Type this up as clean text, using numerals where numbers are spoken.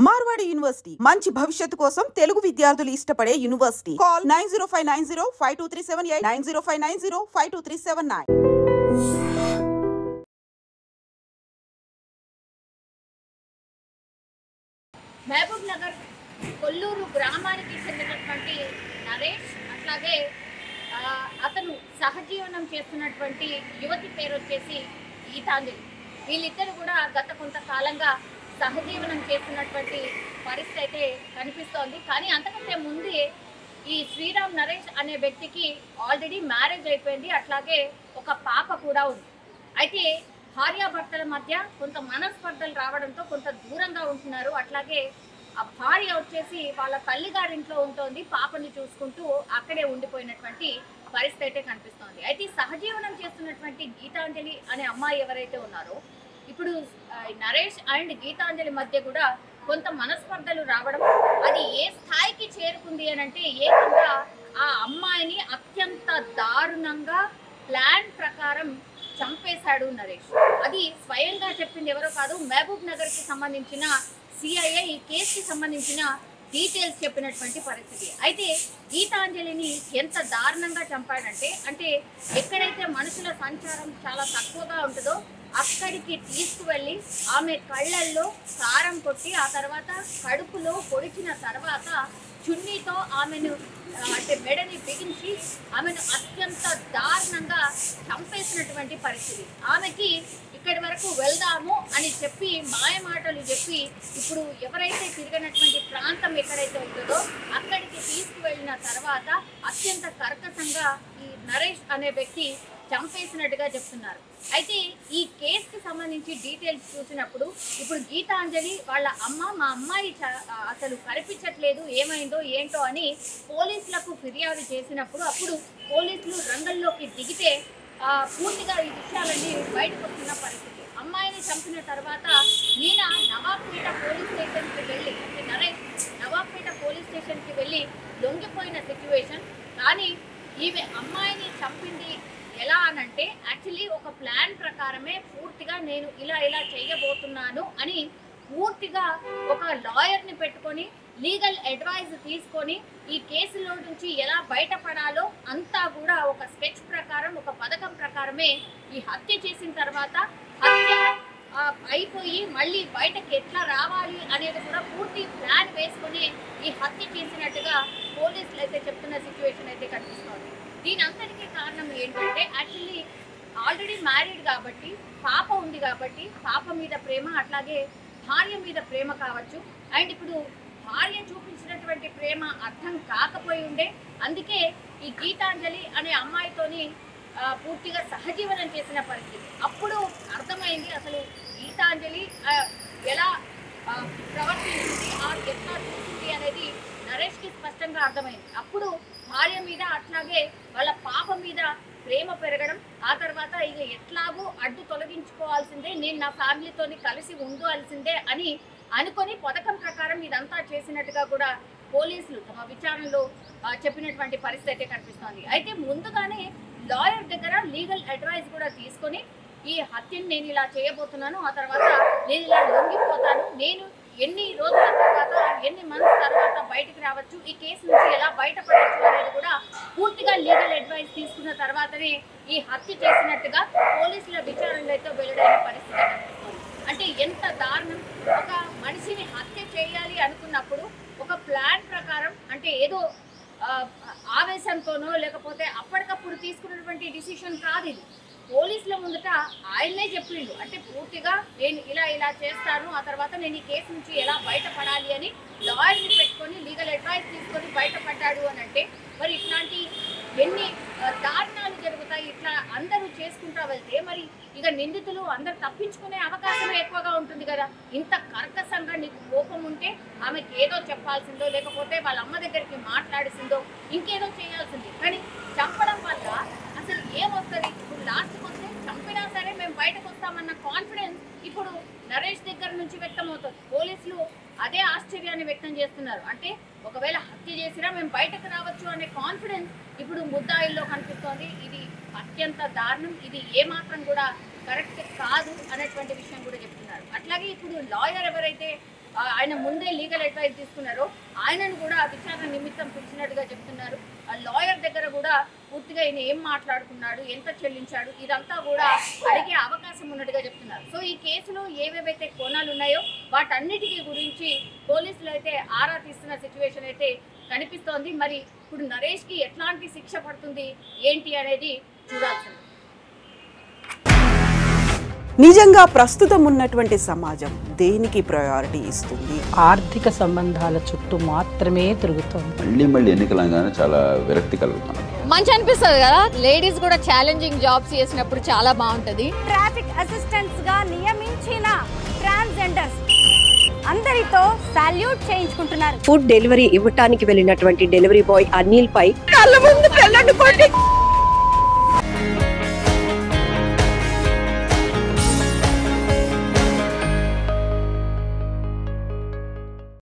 Marwadi university మంచి భవిష్యత్తు కోసం తెలుగు విద్యార్థులు ఇష్టపడే యూనివర్సిటీ. కాల్ 9059052378 9059052379. మహబూబ్ నగర్ కొల్లూరు గ్రామానికి చెందినటువంటి నరేష్, అట్లాగే అతను సహజీవనం చేస్తున్నటువంటి యువతి పేరు వచ్చేసి గీతాంజలి. వీళ్ళిద్దరు కూడా గత కొంతకాలంగా సహజీవనం చేస్తున్నటువంటి పరిస్థితి అయితే కనిపిస్తోంది. కానీ అంతకంటే ముందే ఈ శ్రీరామ్ నరేష్ అనే వ్యక్తికి ఆల్రెడీ మ్యారేజ్ అయిపోయింది, అట్లాగే ఒక పాప కూడా ఉంది. అయితే భార్యాభర్తల మధ్య కొంత మనస్పర్ధలు రావడంతో కొంత దూరంగా ఉంటున్నారు. అట్లాగే ఆ భార్య వచ్చేసి వాళ్ళ తల్లిగారింట్లో ఉంటుంది, పాపని చూసుకుంటూ అక్కడే ఉండిపోయినటువంటి పరిస్థితి అయితే కనిపిస్తోంది. అయితే సహజీవనం చేస్తున్నటువంటి గీతాంజలి అనే అమ్మాయి ఎవరైతే ఉన్నారో, ఇప్పుడు నరేష్ అండ్ గీతాంజలి మధ్య కూడా కొంత మనస్పర్ధలు రావడం, అది ఏ స్థాయికి చేరుకుంది అని అంటే ఏకంగా ఆ అమ్మాయిని అత్యంత దారుణంగా ప్లాన్ ప్రకారం చంపేశాడు నరేష్. అది స్వయంగా చెప్పింది ఎవరో కాదు, మహబూబ్ నగర్కి సంబంధించిన సిఐఏ ఈ కేసుకి సంబంధించిన డీటెయిల్స్ చెప్పినటువంటి పరిస్థితి. అయితే గీతాంజలిని ఎంత దారుణంగా చంపాడంటే, అంటే ఎక్కడైతే మనుషుల సంచారం చాలా తక్కువగా ఉంటుందో అక్కడికి తీసుకువెళ్ళి ఆమె కళ్ళల్లో కారం కొట్టి, ఆ తర్వాత కడుపులో పొడిచిన తర్వాత చున్నీతో ఆమెను అంటే మెడని బిగించి ఆమెను అత్యంత దారుణంగా చంపేసినటువంటి పరిస్థితి. ఆమెకి ఇక్కడి వరకు వెళ్దాము అని చెప్పి మాయమాటలు చెప్పి ఇప్పుడు ఎవరైతే తిరిగినటువంటి ప్రాంతం ఎక్కడైతే ఉంటుందో అక్కడికి తీసుకువెళ్ళిన తర్వాత అత్యంత కర్కశంగా ఈ నరేష్ అనే వ్యక్తి చంపేసినట్టుగా చెప్తున్నారు. అయితే ఈ కేసుకి సంబంధించి డీటెయిల్స్ చూసినప్పుడు ఇప్పుడు గీతాంజలి వాళ్ళ అమ్మ, మా అమ్మాయి అసలు కనిపించట్లేదు, ఏమైందో ఏంటో అని పోలీసులకు ఫిర్యాదు చేసినప్పుడు అప్పుడు పోలీసులు రంగంలోకి దిగితే పూర్తిగా ఈ విషయాలన్నీ బయటకు వస్తున్న పరిస్థితి. అమ్మాయిని చంపిన తర్వాత ఈయన నవాబ్పేట పోలీస్ స్టేషన్కి వెళ్ళి, నరేష్ నవాబ్పేట పోలీస్ స్టేషన్కి వెళ్ళి లొంగిపోయిన సిచ్యువేషన్. కానీ ఈమె అమ్మాయిని చంపింది ఎలా అనంటే యాక్చువల్లీ ఒక ప్లాన్ ప్రకారమే పూర్తిగా నేను ఇలా చేయబోతున్నాను అని పూర్తిగా ఒక లాయర్ని పెట్టుకొని లీగల్ అడ్వైజ్ తీసుకొని ఈ కేసులో నుంచి ఎలా బయటపడాలో అంతా కూడా ఒక స్కెచ్ ప్రకారం, ఒక పథకం ప్రకారమే ఈ హత్య చేసిన తర్వాత హత్య అయిపోయి మళ్ళీ బయటకు ఎట్లా రావాలి అనేది కూడా పూర్తి ప్లాన్ వేసుకొని ఈ హత్య చేసినట్టుగా పోలీసులు అయితే చెప్తున్న సిచ్యువేషన్ అయితే కనిపిస్తోంది. దీని అంతటికీ కారణం ఏంటంటే యాక్చువల్లీ ఆల్రెడీ మ్యారీడ్ కాబట్టి, పాప ఉంది కాబట్టి పాప మీద ప్రేమ, అట్లాగే భార్య మీద ప్రేమ కావచ్చు. అండ్ ఇప్పుడు భార్య చూపించినటువంటి ప్రేమ అర్థం కాకపోయి ఉండే, అందుకే ఈ గీతాంజలి అనే అమ్మాయితోని పూర్తిగా సహజీవనం చేసిన పరిస్థితి. అప్పుడు అర్థమైంది అసలు గీతాంజలి ఎలా ప్రవర్తించింది, ఎట్లా చూసింది అనేది నరేష్కి స్పష్టంగా అర్థమైంది. అప్పుడు భార్య మీద అట్లాగే వాళ్ళ పాప మీద ప్రేమ పెరగడం, ఆ తర్వాత ఇక ఎట్లాగూ అడ్డు తొలగించుకోవాల్సిందే, నేను నా ఫ్యామిలీతోని కలిసి ఉండాల్సిందే అని అనుకొని పథకం ప్రకారం ఇదంతా చేసినట్టుగా కూడా పోలీసులు తమ విచారణలో చెప్పినటువంటి పరిస్థితి అయితే కనిపిస్తోంది. అయితే ముందుగానే లాయర్ దగ్గర లీగల్ అడ్వైజ్ కూడా తీసుకొని ఈ హత్యను నేను ఇలా చేయబోతున్నాను, ఆ తర్వాత నేను ఇలా లొంగిపోతాను, నేను ఎన్ని రోజుల తర్వాత ఎన్ని మంత్స్ తర్వాత బయటకు రావచ్చు, ఈ కేసు నుంచి ఎలా బయటపడవచ్చు అనేది కూడా పూర్తిగా లీగల్ అడ్వైస్ తీసుకున్న తర్వాతనే ఈ హత్య చేసినట్టుగా పోలీసుల విచారణలో అయితే వెల్లడైన పరిస్థితి కనిపిస్తుంది. అంటే ఎంత దారుణం, ఒక మనిషిని హత్య చేయాలి అనుకున్నప్పుడు ఒక ప్లాన్ ప్రకారం, అంటే ఏదో ఆవేశంతోనో లేకపోతే అప్పటికప్పుడు తీసుకున్నటువంటి డిసిషన్ కాదు ఇది. పోలీసుల ముందుట ఆయనే చెప్పిండు, అంటే పూర్తిగా నేను ఇలా చేస్తాను, ఆ తర్వాత నేను ఈ కేసు నుంచి ఎలా బయటపడాలి అని లాయర్ని పెట్టుకొని లీగల్ అడ్వైస్ తీసుకొని బయటపడ్డాడు అని అంటే మరి ఇట్లాంటి ఎన్ని దారుణాలు జరుగుతాయి. ఇట్లా అందరూ చేసుకుంటా వెళ్తే మరి ఇక నిందితులు అందరు తప్పించుకునే అవకాశమే ఎక్కువగా ఉంటుంది కదా. ఇంత కర్కశంగా నీకు కోపం ఉంటే ఆమెకి ఏదో చెప్పాల్సిందో, లేకపోతే వాళ్ళ అమ్మ దగ్గరికి మాట్లాడిసిందో, ఇంకేదో చేయాల్సింది. కానీ చంపడం వల్ల అసలు ఏమొస్తుంది? ఇప్పుడు లాస్ట్కి వస్తే చంపినా సరే మేము బయటకు వస్తామన్న కాన్ఫిడెన్స్ ఇప్పుడు నరేష్ దగ్గర నుంచి వ్యక్తమవుతుంది. పోలీసులు అదే ఆశ్చర్యాన్ని వ్యక్తం చేస్తున్నారు. అంటే ఒకవేళ హత్య చేసినా మేము బయటకు రావచ్చు అనే కాన్ఫిడెన్స్ ఇప్పుడు ముద్దాయిల్లో కనిపిస్తోంది. ఇది అత్యంత దారుణం, ఇది ఏమాత్రం కూడా కరెక్ట్ కాదు అనేటువంటి విషయం కూడా చెప్తున్నారు. అట్లాగే ఇప్పుడు లాయర్ ఎవరైతే ఆయన ముందే లీగల్ అడ్వైస్ తీసుకున్నారో ఆయనను కూడా విచారణ నిమిత్తం పిలిచినట్టుగా చెప్తున్నారు. ఆ లాయర్ దగ్గర కూడా పూర్తిగా ఈయన ఏం మాట్లాడుకున్నాడు, ఎంత చెల్లించాడు, ఇదంతా కూడా అడిగే అవకాశం ఉన్నట్టుగా చెప్తున్నారు. సో ఈ కేసులో ఏవేవైతే కోణాలు ఉన్నాయో వాటన్నిటికీ గురించి పోలీసులు అయితే ఆరా తీస్తున్న సిచ్యువేషన్ అయితే కనిపిస్తోంది. మరి ఇప్పుడు నరేష్కి ఎట్లాంటి శిక్ష పడుతుంది ఏంటి అనేది చూడాల్సింది. నిజంగా ప్రస్తుతం ఉన్నటువంటి సమాజం దేనికి ప్రయారిటీ ఇస్తుంది? ఆర్థిక సంబంధాల చుట్టూ మాత్రమే తిరుగుతోంది. మళ్ళీ ఎన్నికలంగానే చాలా విరక్తి కలుగుతున్నాం. మంచి అనిపిస్తుంది కదా, లేడీస్ కూడా ఛాలెంజింగ్ జాబ్స్ చేసినప్పుడు చాలా బాగుంటది. ట్రాఫిక్ అసిస్టెంట్స్ గా నియమించిన ట్రాన్స్జెండర్స్ అందరితో సాల్యూట్ చేయించుకుంటున్నారు. ఫుడ్ డెలివరీ ఇవ్వటానికి వెళ్ళినటువంటి డెలివరీ బాయ్ అనిల్ పై కళ్ళ ముందు